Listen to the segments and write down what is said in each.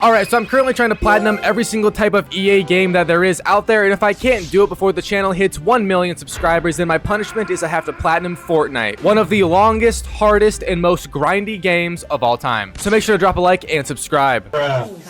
Alright, so I'm currently trying to platinum every single type of EA game that there is out there, and if I can't do it before the channel hits 1 million subscribers, then my punishment is I have to platinum Fortnite, one of the longest, hardest, and most grindy games of all time. So make sure to drop a like and subscribe.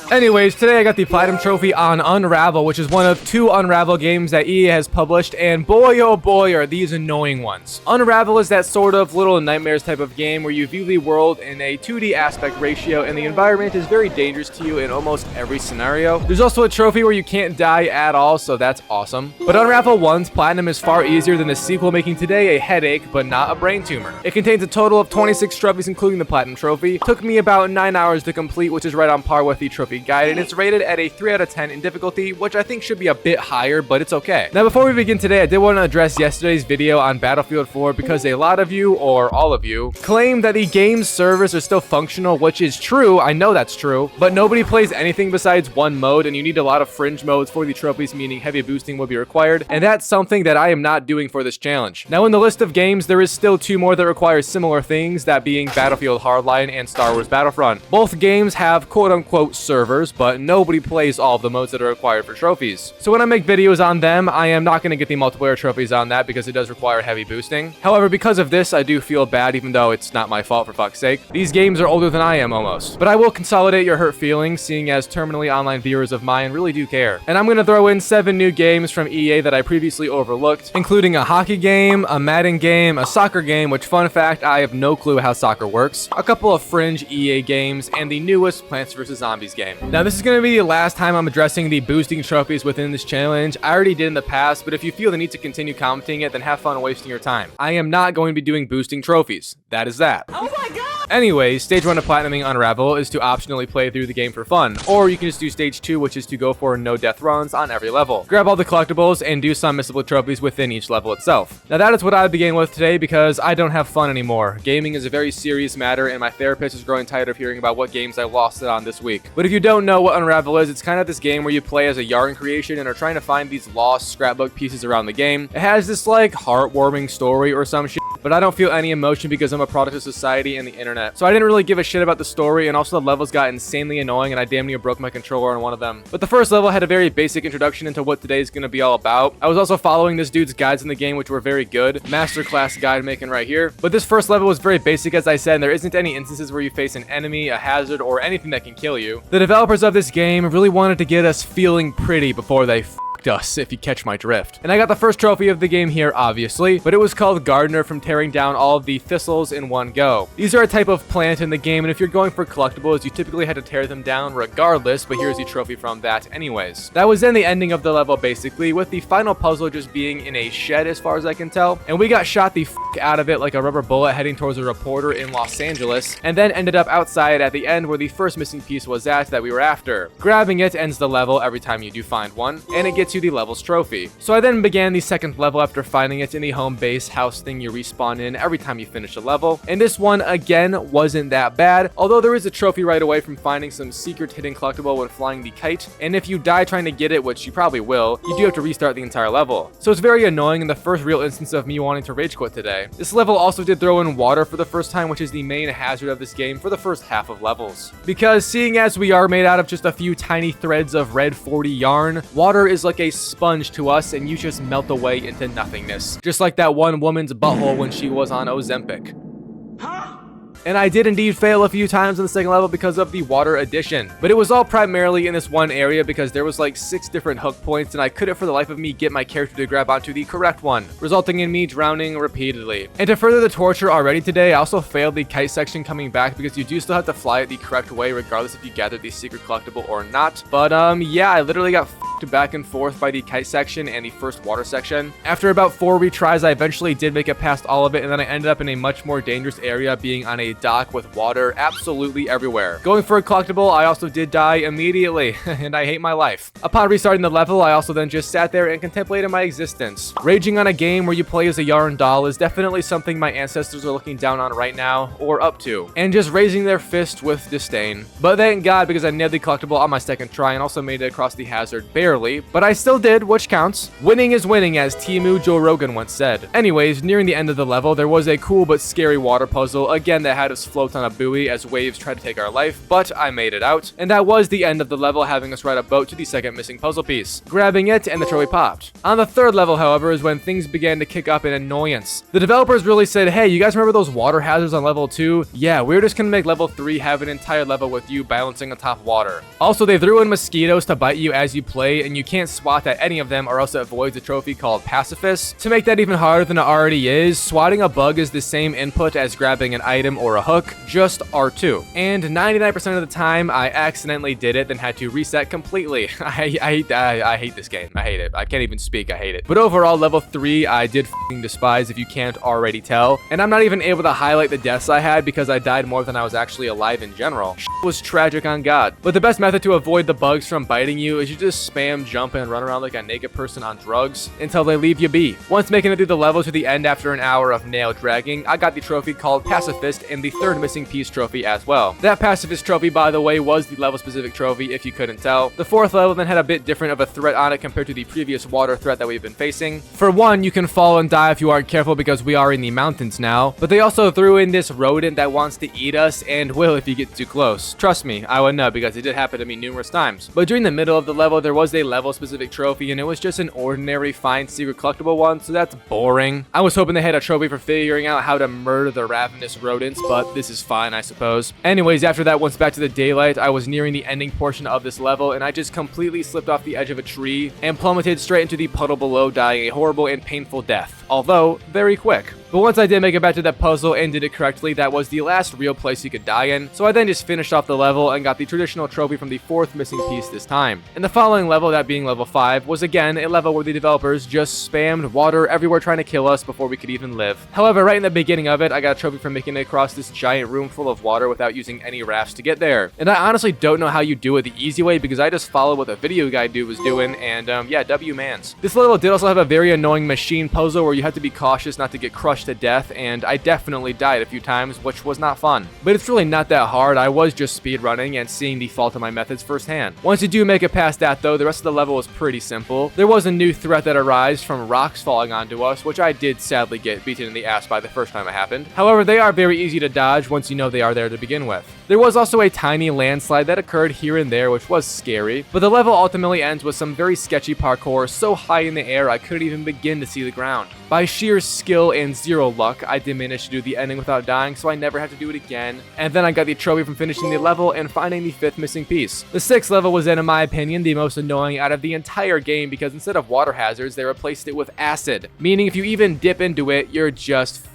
Anyways, today I got the platinum trophy on Unravel, which is one of 2 Unravel games that EA has published, and boy oh boy are these annoying ones. Unravel is that sort of Little Nightmares type of game where you view the world in a 2D aspect ratio, and the environment is very dangerous to you in almost every scenario. There's also a trophy where you can't die at all, so that's awesome. But Unravel 1's platinum is far easier than the sequel, making today a headache but not a brain tumor. It contains a total of 26 trophies including the platinum trophy. Took me about 9 hours to complete, which is right on par with the trophy guide, and it's rated at a 3 out of 10 in difficulty, which I think should be a bit higher, but it's okay. Now before we begin today, I did want to address yesterday's video on Battlefield 4 because a lot of you, or all of you, claim that the game's servers are still functional, which is true. I know that's true, but nobody plays anything besides one mode, and you need a lot of fringe modes for the trophies, meaning heavy boosting will be required, and that's something that I am not doing for this challenge. Now in the list of games, there is still 2 more that require similar things, that being Battlefield Hardline and Star Wars Battlefront. Both games have quote-unquote servers, but nobody plays all of the modes that are required for trophies. So when I make videos on them, I am not going to get the multiplayer trophies on that because it does require heavy boosting. However, because of this, I do feel bad, even though it's not my fault, for fuck's sake. These games are older than I am almost. But I will consolidate your hurt feelings, seeing as terminally online viewers of mine really do care. And I'm going to throw in 7 new games from EA that I previously overlooked, including a hockey game, a Madden game, a soccer game, which fun fact, I have no clue how soccer works, a couple of fringe EA games, and the newest Plants vs. Zombies game. Now this is going to be the last time I'm addressing the boosting trophies within this challenge. I already did in the past, but if you feel the need to continue commenting it, then have fun wasting your time. I am not going to be doing boosting trophies. That is that. Oh my god! Anyways, stage 1 of platinuming Unravel is to optionally play through the game for fun, or you can just do stage 2, which is to go for no death runs on every level. Grab all the collectibles and do some missable trophies within each level itself. Now that is what I begin with today because I don't have fun anymore. Gaming is a very serious matter, and my therapist is growing tired of hearing about what games I lost it on this week. But if you don't know what Unravel is, it's kind of this game where you play as a yarn creation and are trying to find these lost scrapbook pieces around the game. It has this like heartwarming story or some shit, but I don't feel any emotion because I'm a product of society and the internet. So I didn't really give a shit about the story, and also the levels got insanely annoying and I damn near broke my controller on one of them. But the first level had a very basic introduction into what today is going to be all about. I was also following this dude's guides in the game, which were very good. Masterclass guide making right here. But this first level was very basic, as I said, and there isn't any instances where you face an enemy, a hazard, or anything that can kill you. The developers of this game really wanted to get us feeling pretty before they us, if you catch my drift. And I got the first trophy of the game here, obviously, but it was called Gardener from tearing down all of the thistles in one go. These are a type of plant in the game, and if you're going for collectibles, you typically had to tear them down regardless, but here's the trophy from that anyways. That was then the ending of the level, basically, with the final puzzle just being in a shed as far as I can tell, and we got shot the out of it like a rubber bullet heading towards a reporter in Los Angeles, and then ended up outside at the end where the first missing piece was at that we were after. Grabbing it ends the level every time you do find one, and it gets you the level's trophy. So I then began the second level after finding it in the home base house thing you respawn in every time you finish a level, and this one again wasn't that bad, although there is a trophy right away from finding some secret hidden collectible when flying the kite, and if you die trying to get it, which you probably will, you do have to restart the entire level. So it's very annoying and the first real instance of me wanting to rage quit today. This level also did throw in water for the first time, which is the main hazard of this game for the first half of levels. Because seeing as we are made out of just a few tiny threads of red 40 yarn, water is like a sponge to us and you just melt away into nothingness. Just like that one woman's butthole when she was on Ozempic. And I did indeed fail a few times in the second level because of the water addition. But it was all primarily in this one area because there was like 6 different hook points and I couldn't for the life of me get my character to grab onto the correct one, resulting in me drowning repeatedly. And to further the torture already today, I also failed the kite section coming back because you do still have to fly it the correct way regardless if you gathered the secret collectible or not. But yeah, I literally got back and forth by the kite section and the first water section. After about 4 retries, I eventually did make it past all of it, and then I ended up in a much more dangerous area, being on a dock with water absolutely everywhere. Going for a collectible, I also did die immediately, and I hate my life. Upon restarting the level, I also then just sat there and contemplated my existence. Raging on a game where you play as a yarn doll is definitely something my ancestors are looking down on right now, or up to, and just raising their fist with disdain. But thank God, because I nailed the collectible on my second try and also made it across the hazard barely barely, but I still did, which counts. Winning is winning, as Timu Joe Rogan once said. Anyways, nearing the end of the level, there was a cool but scary water puzzle, again that had us float on a buoy as waves tried to take our life, but I made it out. And that was the end of the level, having us ride a boat to the second missing puzzle piece. Grabbing it, and the trophy popped. On the third level, however, is when things began to kick up in annoyance. The developers really said, hey, you guys remember those water hazards on level 2? Yeah, we're just gonna make level 3 have an entire level with you balancing atop water. Also, they threw in mosquitoes to bite you as you play, and you can't swat at any of them or else it voids a trophy called Pacifist. To make that even harder than it already is, swatting a bug is the same input as grabbing an item or a hook, just R2. And 99% of the time, I accidentally did it, then had to reset completely. I hate this game. I hate it. I can't even speak. I hate it. But overall, level 3, I did f***ing despise if you can't already tell. And I'm not even able to highlight the deaths I had because I died more than I was actually alive in general. Was tragic on God. But the best method to avoid the bugs from biting you is you just spam, jump, and run around like a naked person on drugs until they leave you be. Once making it through the level to the end after an hour of nail dragging, I got the trophy called Pacifist and the third missing piece trophy as well. That Pacifist trophy, by the way, was the level specific trophy if you couldn't tell. The fourth level then had a bit different of a threat on it compared to the previous water threat that we've been facing. For one, you can fall and die if you aren't careful because we are in the mountains now, but they also threw in this rodent that wants to eat us and will if you get too close. Trust me, I would know because it did happen to me numerous times. But during the middle of the level, there was a level specific trophy and it was just an ordinary find secret collectible one, so that's boring. I was hoping they had a trophy for figuring out how to murder the ravenous rodents, but this is fine, I suppose. Anyways, after that, once back to the daylight, I was nearing the ending portion of this level and I just completely slipped off the edge of a tree and plummeted straight into the puddle below, dying a horrible and painful death, although very quick. But once I did make it back to that puzzle and did it correctly, that was the last real place you could die in, so I then just finished off the level and got the traditional trophy from the fourth missing piece this time. And the following level, that being level 5, was again a level where the developers just spammed water everywhere trying to kill us before we could even live. However, right in the beginning of it, I got a trophy for making it across this giant room full of water without using any rafts to get there. And I honestly don't know how you do it the easy way because I just followed what the video guy dude was doing, and yeah, W-mans. This level did also have a very annoying machine puzzle where you had to be cautious not to get crushed to death, and I definitely died a few times, which was not fun. But it's really not that hard. I was just speedrunning and seeing the fault of my methods firsthand. Once you do make it past that though, the rest of the level was pretty simple. There was a new threat that arose from rocks falling onto us, which I did sadly get beaten in the ass by the first time it happened. However, they are very easy to dodge once you know they are there to begin with. There was also a tiny landslide that occurred here and there, which was scary, but the level ultimately ends with some very sketchy parkour so high in the air I couldn't even begin to see the ground. By sheer skill and zero luck, I did manage to do the ending without dying, so I never had to do it again. And then I got the trophy from finishing the level and finding the fifth missing piece. The sixth level was then, in my opinion, the most annoying out of the entire game because instead of water hazards, they replaced it with acid, meaning if you even dip into it, you're just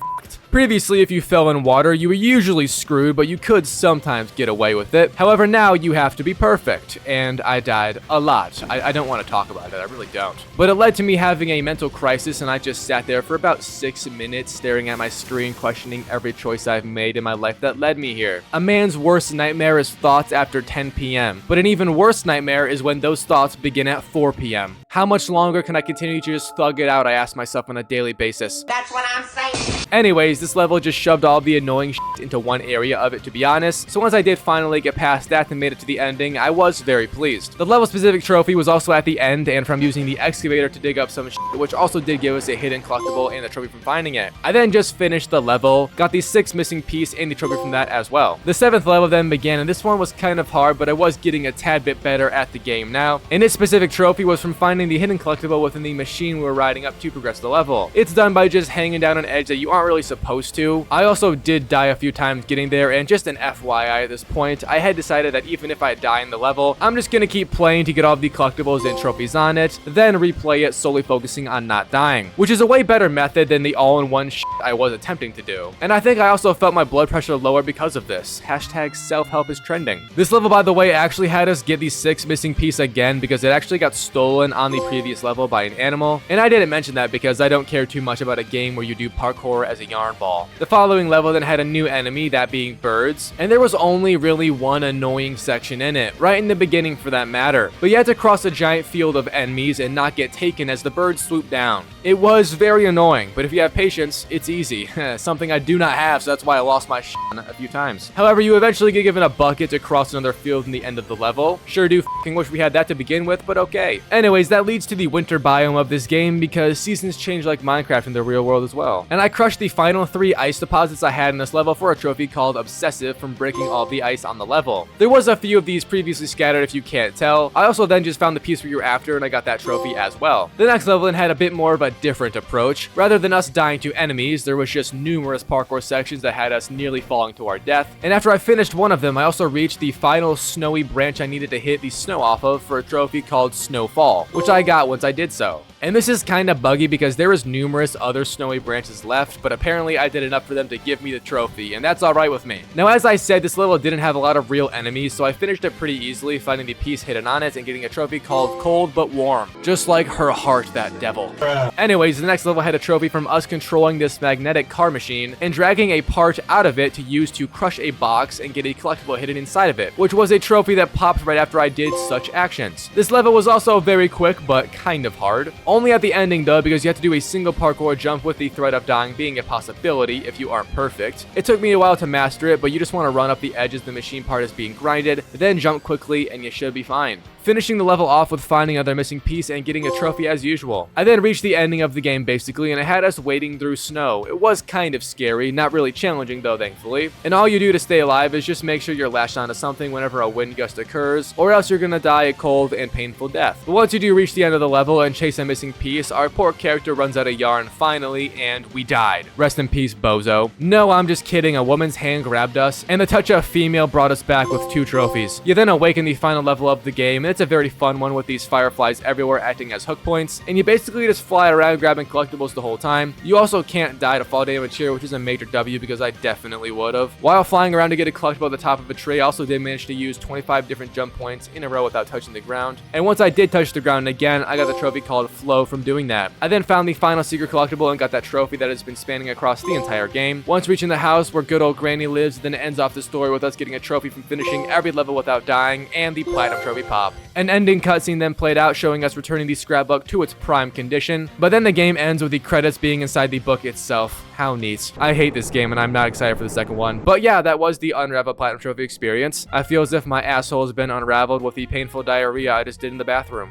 Previously, if you fell in water, you were usually screwed, but you could sometimes get away with it. However, now you have to be perfect, and I died a lot. I don't want to talk about it, I really don't. But it led to me having a mental crisis, and I just sat there for about 6 minutes staring at my screen, questioning every choice I've made in my life that led me here. A man's worst nightmare is thoughts after 10 p.m., but an even worse nightmare is when those thoughts begin at 4 p.m. How much longer can I continue to just thug it out, I ask myself on a daily basis. That's what I'm saying. Anyways, this level just shoved all the annoying shit into one area of it, to be honest. So once I did finally get past that and made it to the ending, I was very pleased. The level specific trophy was also at the end, and from using the excavator to dig up some shit, which also did give us a hidden collectible and a trophy from finding it. I then just finished the level, got the 6th missing piece and the trophy from that as well. The 7th level then began, and this one was kind of hard, but I was getting a tad bit better at the game now. And its specific trophy was from finding the hidden collectible within the machine we were riding up to progress the level. It's done by just hanging down an edge that you aren't really supposed to. I also did die a few times getting there, and just an FYI at this point, I had decided that even if I die in the level, I'm just gonna keep playing to get all the collectibles and trophies on it, then replay it solely focusing on not dying, which is a way better method than the all-in-one shit I was attempting to do. And I think I also felt my blood pressure lower because of this. Hashtag self-help is trending. This level, by the way, actually had us get the 6th missing piece again because it actually got stolen on the previous level by an animal, and I didn't mention that because I don't care too much about a game where you do parkour power as a yarn ball. The following level then had a new enemy, that being birds, and there was only really one annoying section in it, right in the beginning for that matter, but you had to cross a giant field of enemies and not get taken as the birds swoop down. It was very annoying, but if you have patience, it's easy. Something I do not have, so that's why I lost my shit a few times. However, you eventually get given a bucket to cross another field in the end of the level. Sure do f***ing wish we had that to begin with, but okay. Anyways, that leads to the winter biome of this game because seasons change like Minecraft in the real world as well. And I crushed the final 3 ice deposits I had in this level for a trophy called Obsessive from breaking all the ice on the level. There was a few of these previously scattered if you can't tell. I also then just found the piece we were after and I got that trophy as well. The next level then had a bit more of a different approach. Rather than us dying to enemies, there was just numerous parkour sections that had us nearly falling to our death. And after I finished one of them, I also reached the final snowy branch I needed to hit the snow off of for a trophy called Snowfall, which I got once I did so. And this is kind of buggy because there is numerous other snowy branches left, but apparently I did enough for them to give me the trophy, and that's alright with me. Now, as I said, this level didn't have a lot of real enemies, so I finished it pretty easily, finding the piece hidden on it and getting a trophy called Cold But Warm. Just like her heart, that devil. Anyways, the next level had a trophy from us controlling this magnetic car machine and dragging a part out of it to use to crush a box and get a collectible hidden inside of it, which was a trophy that popped right after I did such actions. This level was also very quick, but kind of hard. Only at the ending though, because you have to do a single parkour jump with the threat of dying being a possibility if you aren't perfect. It took me a while to master it, but you just want to run up the edge as the machine part is being grinded, then jump quickly and you should be fine. Finishing the level off with finding another missing piece and getting a trophy as usual. I then reached the ending of the game basically, and it had us wading through snow. It was kind of scary, not really challenging though thankfully. And all you do to stay alive is just make sure you're lashed onto something whenever a wind gust occurs, or else you're gonna die a cold and painful death. But once you do reach the end of the level and chase a missing piece, our poor character runs out of yarn finally, and we died. Rest in peace, bozo. No, I'm just kidding, a woman's hand grabbed us, and the touch of female brought us back with 2 trophies. You then awaken the final level of the game, and it's a very fun one with these fireflies everywhere acting as hook points, and you basically just fly around grabbing collectibles the whole time. You also can't die to fall damage here, which is a major W because I definitely would have. While flying around to get a collectible at the top of a tree, I also did manage to use 25 different jump points in a row without touching the ground. And once I did touch the ground again, I got the trophy called Flow from doing that. I then found the final secret collectible and got that trophy that has been spanning across the entire game. Once reaching the house where good old Granny lives, then it ends off the story with us getting a trophy from finishing every level without dying and the platinum trophy pop. An ending cutscene then played out showing us returning the scrapbook to its prime condition, but then the game ends with the credits being inside the book itself. How neat. I hate this game and I'm not excited for the second one. But yeah, that was the Unravel Platinum Trophy experience. I feel as if my asshole has been unraveled with the painful diarrhea I just did in the bathroom.